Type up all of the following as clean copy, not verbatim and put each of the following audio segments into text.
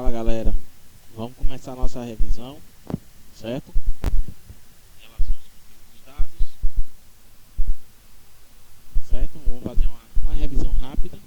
lá, galera, vamos começar a nossa revisão, certo? Em relação aos conteúdos dos dados, certo? Vamos fazer uma revisão rápida.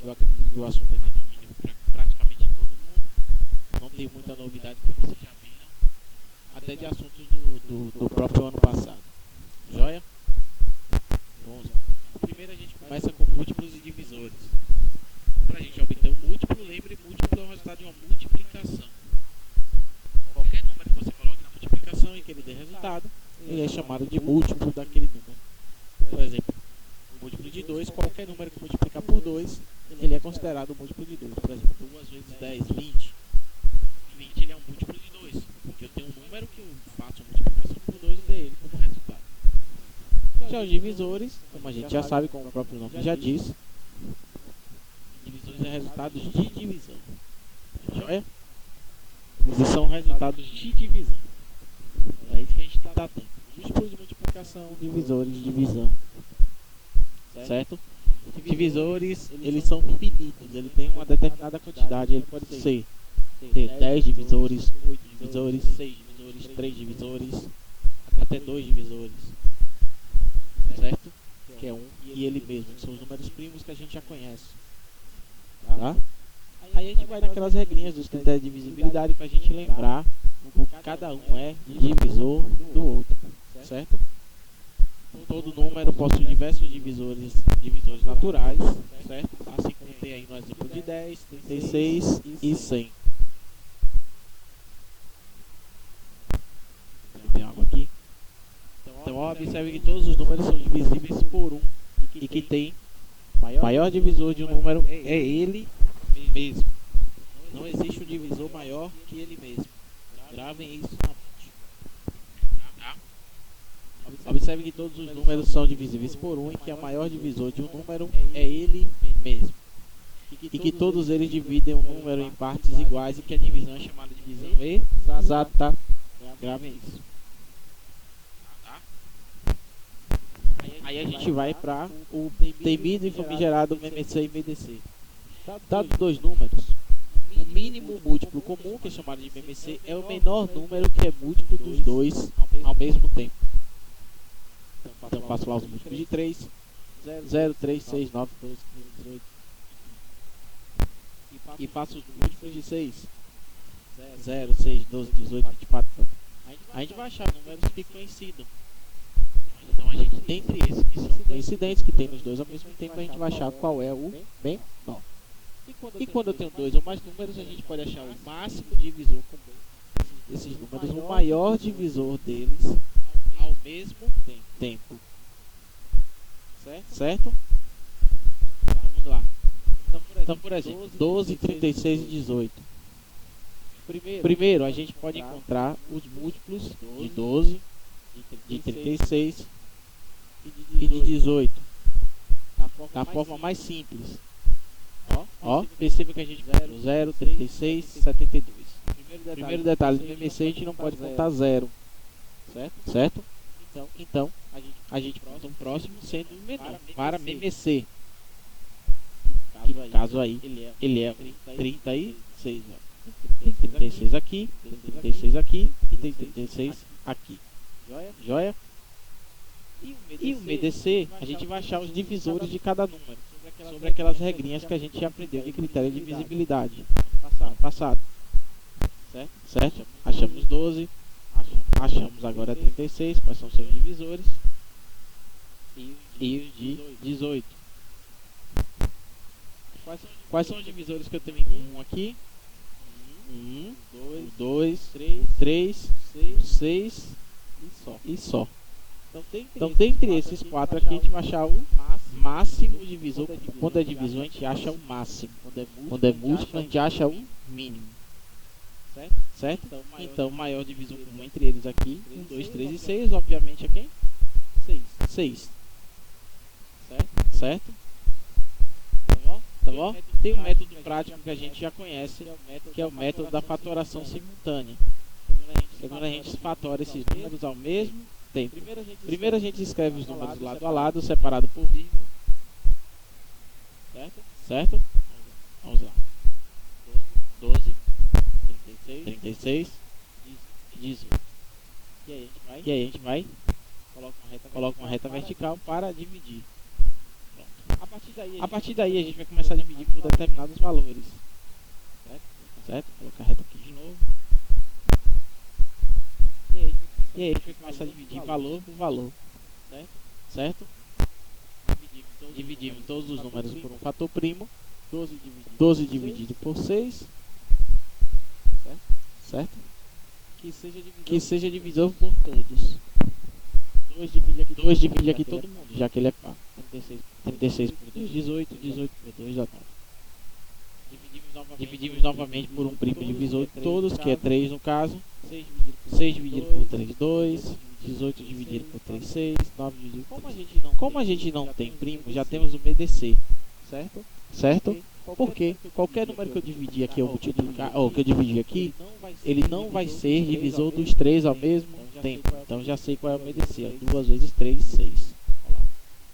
Eu acredito que o assunto é de domínio para praticamente todo mundo. Não tem muita novidade que vocês já viram, até de assuntos do próprio ano passado. Joia? Vamos lá. Primeiro a gente começa com múltiplos e divisores. Para a gente obter um múltiplo, lembre, múltiplo é o resultado de uma multiplicação. Qualquer número que você coloque na multiplicação e que ele dê resultado, ele é chamado de múltiplo daquele número. Por exemplo, o múltiplo de 2, qualquer número que multiplicar por 2, ele é considerado múltiplo de 2. Por exemplo, 2 vezes 10, 20. 20 ele é um múltiplo de 2, porque eu tenho um número que eu faço a multiplicação por 2 e dei ele como resultado. Já os divisores, como a gente já sabe, como o próprio nome já diz, divisores é resultados de divisão. Joia? Eles são resultados de divisão. É isso que a gente está tendo. Múltiplos de multiplicação, divisores de divisão. Certo? Divisores, eles são finitos. Ele tem uma determinada quantidade. Ele pode ser ter 10 divisores, 8 divisores, 6 divisores, 3 divisores, até 2 divisores. Certo? Que é um e ele mesmo. Que são os números primos que a gente já conhece. Tá? Aí a gente vai naquelas regrinhas dos critérios de divisibilidade para a gente lembrar o que cada um é divisor do outro, certo? Todo número possui diversos divisores naturais, certo? Assim como tem aí no exemplo de 10, 36 e 100. Tem água aqui. Então observe que todos os números são divisíveis por 1 e que tem maior divisor de um número é ele mesmo. Não existe um divisor maior que ele mesmo. Gravem isso na mente. Tá? Observe que todos os números são divisíveis por 1 e que o maior divisor de um número é ele mesmo. E que todos eles dividem um número em partes iguais e que a divisão é chamada de divisão exata. Gravem isso. Aí a gente vai para o temido e famigerado MMC e MDC. Dado dois números, o mínimo múltiplo comum, que é chamado de MMC, é o menor número que é múltiplo dos dois ao mesmo tempo. Então faço lá os múltiplos de 3, 0, 3, 6, 9, 12, 15, 18. E faço os múltiplos de 6, 0, 6, 12, 18, 24. A gente vai achar números que coincidam. Então a gente, dentre esses que são coincidentes, que tem nos dois ao mesmo tempo, a gente vai achar qual é o menor. E quando eu tenho dois ou mais números, a gente pode achar o máximo divisor comum desses números, o maior divisor deles ao mesmo tempo. Certo? Vamos lá. Então, por exemplo, 12, 36 e 18. Primeiro, a gente pode encontrar os múltiplos de 12, de 36 e de 18 da forma mais simples. Ó, perceba que a gente tem 0, 36, 72. Primeiro detalhe, no MMC a gente não pode contar 0, certo? Então, a gente conta um próximo sendo menor para MMC. Que no caso aí, ele é 36. Ó. Tem 36 aqui, tem 36 aqui e tem 36 aqui. Joia? E o MDC, a gente vai achar os divisores de cada número, sobre aquelas regrinhas que a gente já aprendeu de critério de divisibilidade no passado. Certo? Achamos 12, achamos agora 36, quais são seus divisores, e os de 18. Quais são os divisores que eu tenho em comum aqui? 1, 2, 3, 6 e só. Então, dentre esses 4 aqui, a gente vai achar o máximo divisor. Quando é divisor, a gente acha o máximo. Quando é múltiplo, a gente acha o mínimo. Certo? Então, o maior divisor comum entre eles aqui, 1, 2, 3 e 6, obviamente é quem? 6. Certo? Tá bom? Tem um método prático que a gente já conhece, que é o método da fatoração simultânea. Quando a gente fatora esses números ao mesmo tempo. Primeiro a gente escreve os números lado a lado, separado por vírgula. Certo? Vamos lá. 36, 18. E aí a gente vai coloca uma reta vertical para dividir. Pronto. A partir daí a gente vai começar a dividir por determinados valores. Certo? Colocar a reta aqui de novo. E aí a gente vai começar a dividir valor por valor. Certo? Dividimos todos os números por um fator primo. 12 dividido por 6. Certo? Que seja divisor por todos. 2 divide aqui todo mundo, já que ele é par. 36 por 2, 18. 18 por 2 dá 9. Dividimos novamente por um primo divisor de todos, que é 3 no caso. 6 dividido por 3, 2. 18 dividido por 3, 6. 9 dividido por 3. Como a gente não tem primo, já temos o BDC. Certo? Porque qualquer número que eu dividir aqui, ou multiplicar, ou que eu dividir aqui, ele não vai ser divisor dos 3 ao mesmo tempo. Então já sei qual é o BDC. 2 vezes 3, 6.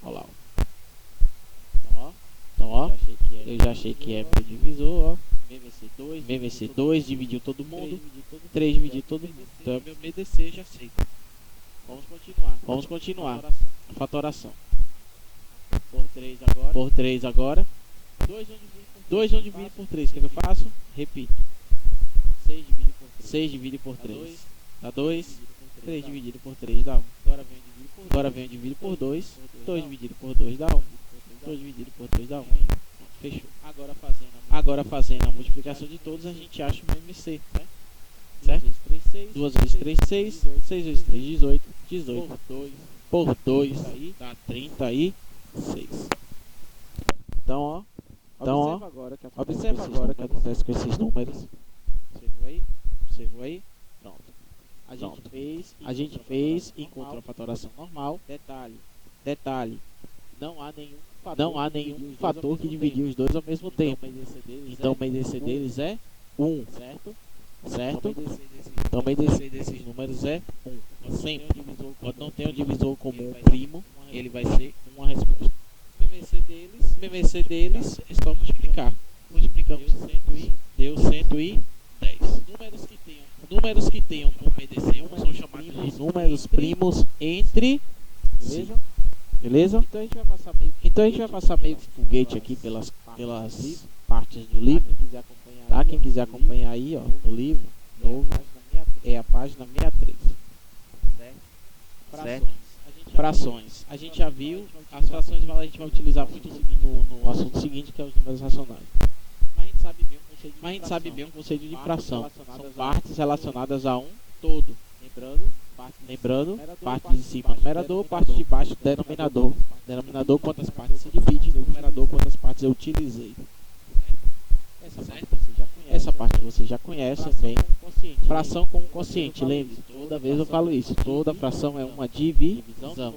Olha lá. Então, ó, eu já achei que é meu divisor, ó. VVC 2 dividiu todo mundo. 3 dividiu todo mundo. Então é meu BDC, já sei. Vamos continuar. A fatoração. Por 3 agora. 2 não divide por 3. O que eu faço? Repito. 6 dividido por 3 dá 2. 3 dividido por 3 dá 1. Agora vem dividido por 2. 2 dividido por 2 dá 1. 2 dividido por 2 dá 1. Fechou. Agora fazendo a multiplicação de todos, a gente acha o MMC. Certo? 2 vezes 3, 6. 6 vezes 3, 18. 18 por 2 dá 36. Então, ó. Observa agora o que acontece com esses números. Observou aí? Pronto. A gente fez, encontrou a fatoração normal. Detalhe. Não há nenhum fator que dividiu os dois ao mesmo tempo. Então o BDC deles é 1. Certo? Então o BDC desses números é 1. Sempre. Quando não tem um divisor comum primo, ele vai ser uma resposta. O BDC deles é só multiplicar. Multiplicamos, deu 110. Números que tenham como BDC 1 são chamados de números primos entre si. Beleza? Então a gente vai passar meio que foguete aqui pelas partes do livro. Tá? Quem quiser acompanhar aí, ó, no livro novo, é a página 63. Certo? Frações. A gente já viu, as frações a gente vai utilizar muito no assunto seguinte, que é os números racionais. Mas a gente sabe bem o conceito de fração. São partes relacionadas a um todo. Lembrando, parte de cima numerador, parte de baixo denominador. Denominador, quantas partes se divide, numerador, quantas partes eu utilizei. Essa parte você já conhece bem. Fração com quociente, lembre, toda vez eu falo isso. Toda fração é uma divisão.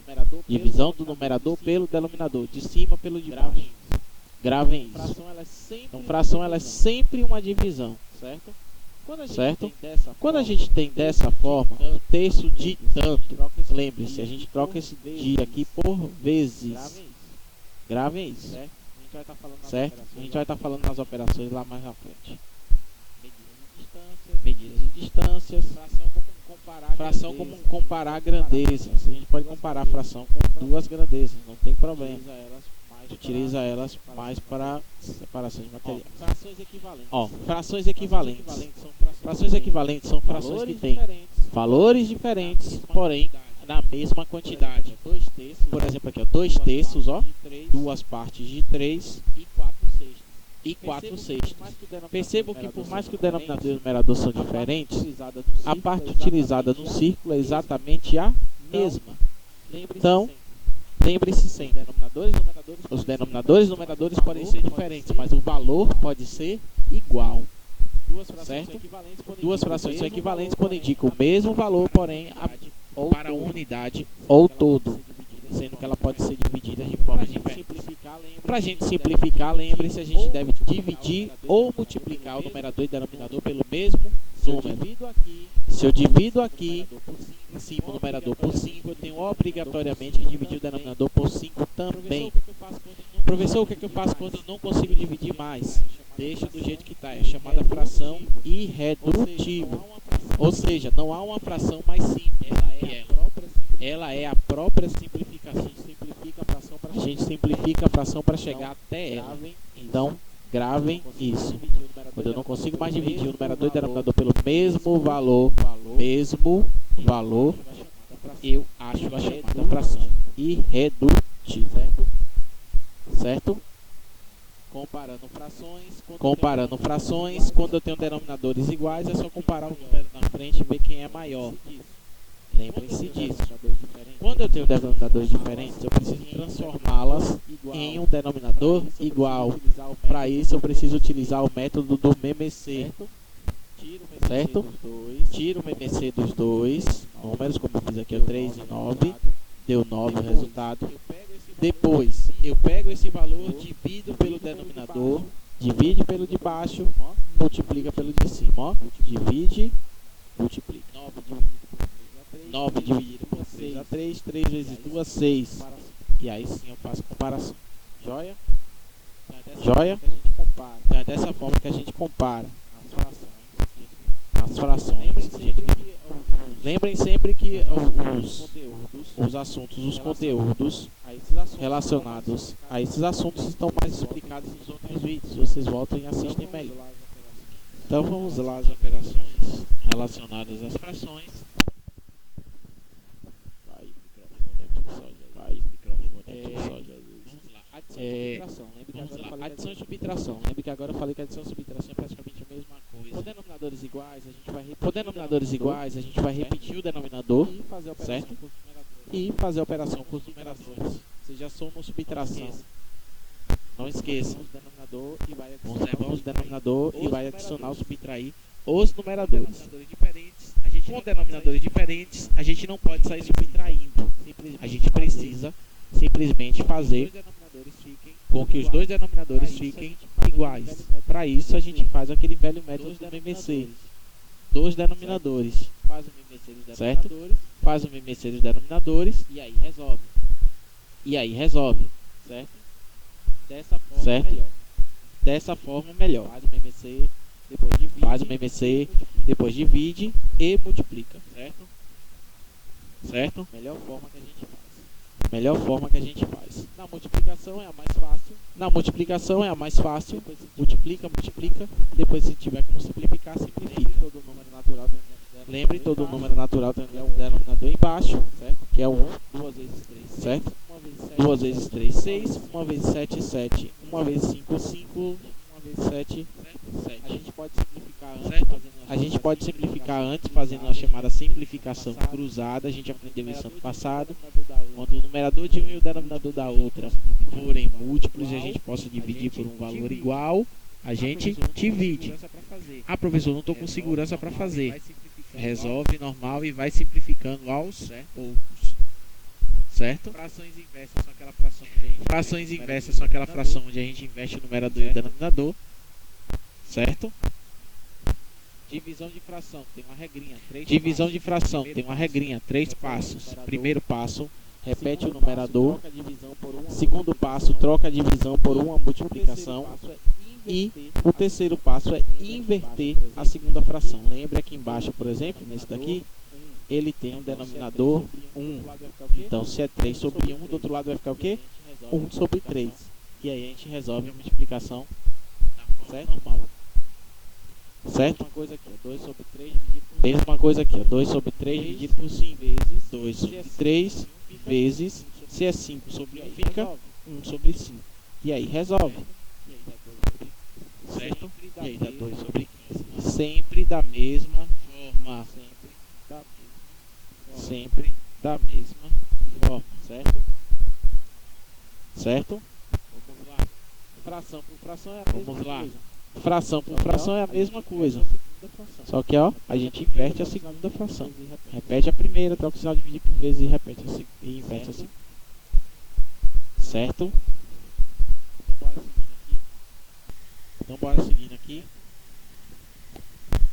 Divisão do numerador pelo denominador, de cima pelo de baixo. Gravem isso. Então, fração ela é sempre uma divisão, certo? Quando a gente tem dessa forma, um terço de tanto, lembre-se, a gente troca esse de aqui por vezes. Gravem isso. Certo? A gente vai estar falando nas operações lá mais na frente. Medidas de distâncias. Fração como comparar grandezas. A gente pode comparar a fração com duas grandezas, não tem problema. Utiliza elas mais para separação de materiais. Frações equivalentes. Frações equivalentes são frações que têm valores diferentes, porém na mesma quantidade. Por exemplo, aqui, ó, 2 terços, ó, duas partes de 3 e 4 sextos. Percebam que por mais que o denominador e o numerador são diferentes, a parte utilizada no círculo é exatamente a mesma. Então, lembre-se sempre, os denominadores e numeradores podem ser diferentes, mas o valor pode ser igual. Certo? Duas frações são equivalentes quando indicam o mesmo valor, porém para uma unidade ou todo, sendo que ela pode ser dividida de forma diferente. Para a gente simplificar, lembre-se, a gente deve dividir ou multiplicar o numerador e denominador pelo mesmo número. Se eu divido aqui em cima o numerador por 5, eu tenho obrigatoriamente que dividir o denominador por 5 também. Professor, o que é que eu faço quando eu não consigo dividir mais? deixa do jeito que está, é chamada fração irredutível. Ou seja, não há uma fração mais simples. Ela é a própria simplificação. A gente simplifica a fração para chegar até ela. Então, gravem isso. Quando eu não consigo mais dividir o numerador e o denominador pelo mesmo valor, eu acho a chamada fração irredutível. Certo? Comparando frações, quando eu tenho denominadores iguais, é só comparar o número na frente e ver quem é maior. Lembrem-se disso. Quando eu tenho denominadores diferentes, eu preciso transformá-las em um denominador igual. Para isso, eu preciso utilizar o método do MMC. Certo? Tiro o MMC dos dois números, como eu fiz aqui, o 3 e 9. Deu 9 o resultado. Depois, eu pego esse valor, divido pelo denominador, divide pelo de baixo, multiplica pelo de cima. Ó. Divide, multiplica. 9 dividido por 3 a 3, 3 vezes 2, 6. E aí sim eu faço comparação. Joia? Joia? Então é dessa forma que a gente compara as frações. Lembrem sempre que os assuntos, os conteúdos relacionados a esses assuntos estão mais explicados nos outros vídeos. Vocês voltam e assistem melhor. Então vamos lá as operações relacionadas às frações. Adição e subtração. Lembre que agora eu falei que adição e subtração é praticamente a mesma coisa. Com denominadores iguais, a gente vai repetir o denominador, certo? E fazer a operação com os numeradores. Vocês já somam subtração. Não esqueçam. Conservamos o denominador e vai adicionar ou subtrair os numeradores. Com denominadores diferentes, a gente não pode sair subtraindo. A gente precisa simplesmente fazer com que os dois denominadores fiquem iguais. Para isso, a gente faz aquele velho método do MMC. Dois denominadores, certo? Faz o MMC dos denominadores e aí resolve. Certo? Dessa forma melhor. Faz o MMC, depois divide e multiplica, certo? Melhor forma que a gente faz. Na multiplicação é a mais fácil. Multiplica. Depois, se tiver como simplificar, simplifica. Lembre, todo número natural tem um denominador embaixo, certo? Que é 1. 2 vezes 3, certo? 2 vezes 3, 6. 1 vezes 7, 7. 1 vezes 5, 5. 1 vezes 7, 7. A gente pode simplificar antes fazendo a chamada simplificação cruzada. A gente aprendeu isso ano passado. Quando o numerador de um e o denominador da outra forem múltiplos e a gente possa dividir por um valor igual, a gente divide. Ah, professor, não estou com segurança para fazer. Resolve normal e vai simplificando aos poucos. Certo? Frações inversas são aquela fração onde a gente inverte o numerador e o denominador. Certo? Divisão de fração tem uma regrinha, 3 passos. Primeiro passo, repete o numerador. Segundo passo, troca a divisão por uma multiplicação. E o terceiro passo é inverter a segunda fração. Lembre aqui embaixo, por exemplo, nesse daqui, ele tem um denominador 1. Então, se é 3 sobre 1, do outro lado vai ficar o quê? 1 sobre 3. E aí a gente resolve a multiplicação, certo? Certo? Mesma coisa aqui, 2 sobre 3 dividido por 5 vezes 2 sobre 3 vezes, se é 5 sobre 1, fica 1 sobre 5. E aí resolve. Certo? E aí dá 2 sobre 15. Sempre da mesma forma. Sempre da mesma forma. Certo? Certo? Vamos lá. Fração por fração é a mesma coisa. Fração por fração é a mesma coisa. Só que ó, a gente inverte a segunda fração. Repete a primeira, troca o sinal de dividir por vezes e repete a segunda. E inverte a segunda. Certo? Então bora seguindo aqui.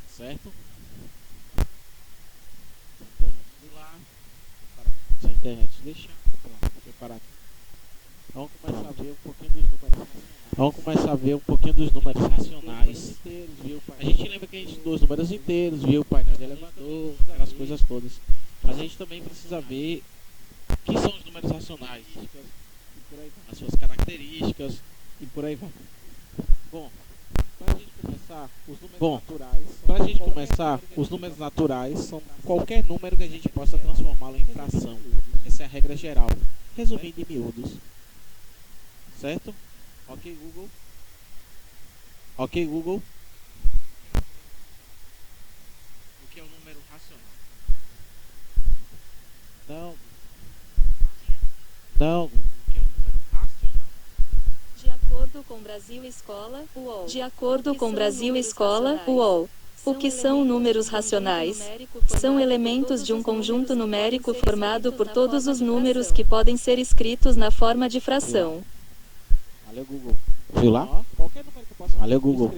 Certo? Vamos lá. Se a internet deixar. Vou preparar aqui. Vamos começar a ver um pouquinho dos números racionais. Vamos começar a ver um pouquinho dos números racionais. A gente lembra que a gente estudou os números inteiros, viu o painel de elevador, aquelas coisas todas. Mas a gente também precisa ver o que são os números racionais, as suas características e por aí vai. Bom, para a gente começar, os números naturais são qualquer número que a gente possa transformá-lo em fração. Essa é a regra geral, resumindo em miúdos. Certo? Ok, Google. Ok, Google. O que é um número racional? Não. O que é um número racional? De acordo com Brasil Escola, UOL. De acordo com Brasil Escola, UOL. O que são números racionais? São elementos de um conjunto numérico formado por todos os números que podem ser escritos na forma de fração. Valeu, Google. Viu lá? Valeu, Google.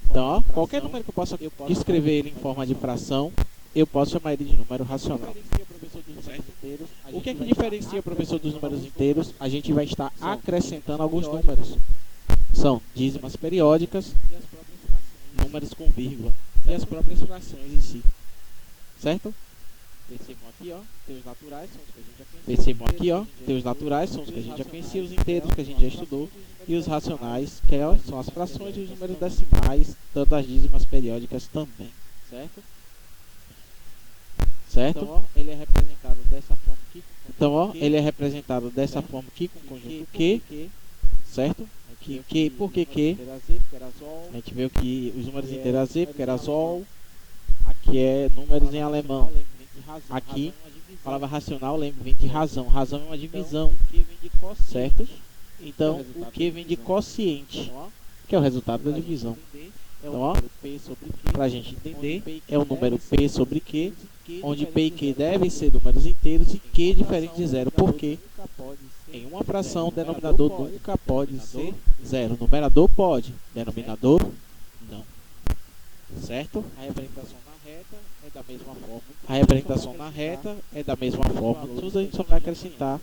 Então, ó, qualquer número que eu possa escrever ele em forma de fração, eu posso chamar ele de número racional. O que é que diferencia o professor dos números inteiros? A gente vai estar acrescentando alguns números. São dízimas periódicas, números com vírgula e as próprias frações em si. Certo? Percebam aqui, ó, tem os naturais, são os que a gente já conhecia. Percebam aqui, ó, tem os naturais, são os que a gente já conhecia, os inteiros que a gente já estudou, e os racionais, que são as frações e os números decimais, tanto as dízimas periódicas também. Certo? Certo? Então, ó, ele é representado dessa forma aqui. Então, ó, ele é representado dessa forma aqui com o conjunto Q, certo? Q, por que Q? A gente viu que os números inteiros Z, porque era Zoll. Aqui é números em alemão. Aqui, a palavra racional vem de razão. Razão é uma divisão, certo? Então, o Q vem de quociente, que é o resultado da divisão. Então, ó, para a gente entender, é o número P sobre Q, onde P e Q devem ser números inteiros e Q diferente de zero. Por quê? Em uma fração, o denominador nunca pode ser zero. O numerador pode, denominador não. Certo? A representação na reta é da mesma forma. Tudo a gente só vai acrescentar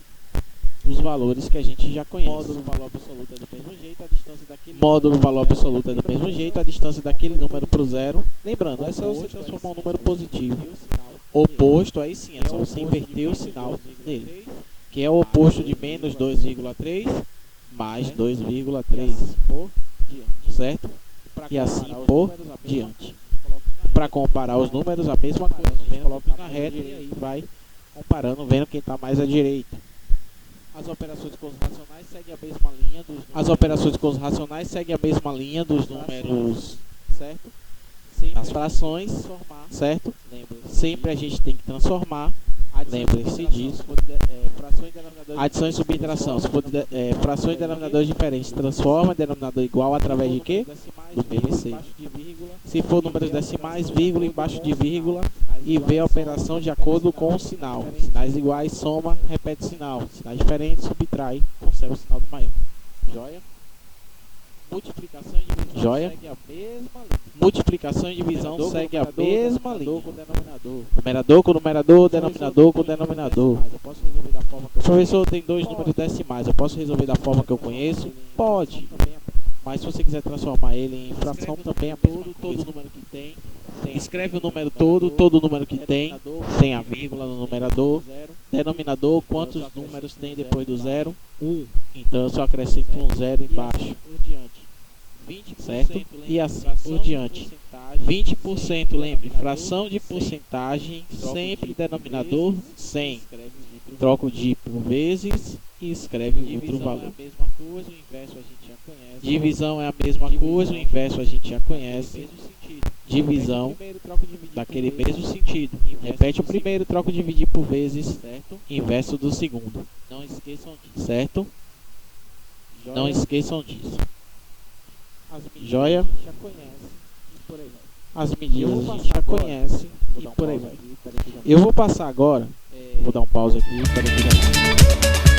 os valores que a gente já conhece. Módulo valor absoluto é do mesmo jeito, a distância daquele módulo valor absoluto é do mesmo jeito, a distância daquele número para o zero. Lembrando, é só você transformar um número positivo. Oposto, aí sim, é só você inverter o sinal dele, que é o oposto de menos 2,3 mais 2,3 por diante, certo? E assim por diante. Para comparar os números, a mesma coisa, a gente coloca na reta e aí vai comparando, vendo quem está mais à direita. As operações com os racionais seguem a mesma linha dos números, certo? As frações, certo? Sempre a gente tem que transformar. Lembre-se disso. Adição e subtração. Se for frações e denominadores diferentes, transforma denominador igual através de quê? Do PVC. Se for números decimais, vírgula embaixo de vírgula e vê a operação de acordo com o sinal. Sinais iguais, soma, repete sinal. Sinais diferentes, subtrai, conserva o sinal do maior. Joia? Multiplicação e divisão segue a mesma linha. Multiplicação e divisão segue a mesma linha. Numerador com numerador, denominador com denominador. Professor, tem dois números decimais, eu posso resolver da forma que eu conheço? Pode. Mas se você quiser transformar ele em fração, também é todo número que tem. Escreve o número todo número que tem a vírgula no numerador. Denominador, quantos números tem depois do zero? 1. Então eu só acrescento um zero embaixo. Certo? E assim por diante. 20%, lembre, fração de porcentagem, sempre denominador 100. Troca o de por vezes e escreve outro valor. Divisão é a mesma coisa, o inverso a gente já conhece. Divisão daquele mesmo sentido. Repete o primeiro, troca o dividir por vezes, inverso do segundo. Não esqueçam disso, certo? Não esqueçam disso. Joia? As medidas a gente já conhece e por aí vai. Eu vou passar agora, vou dar um pause aqui, para que já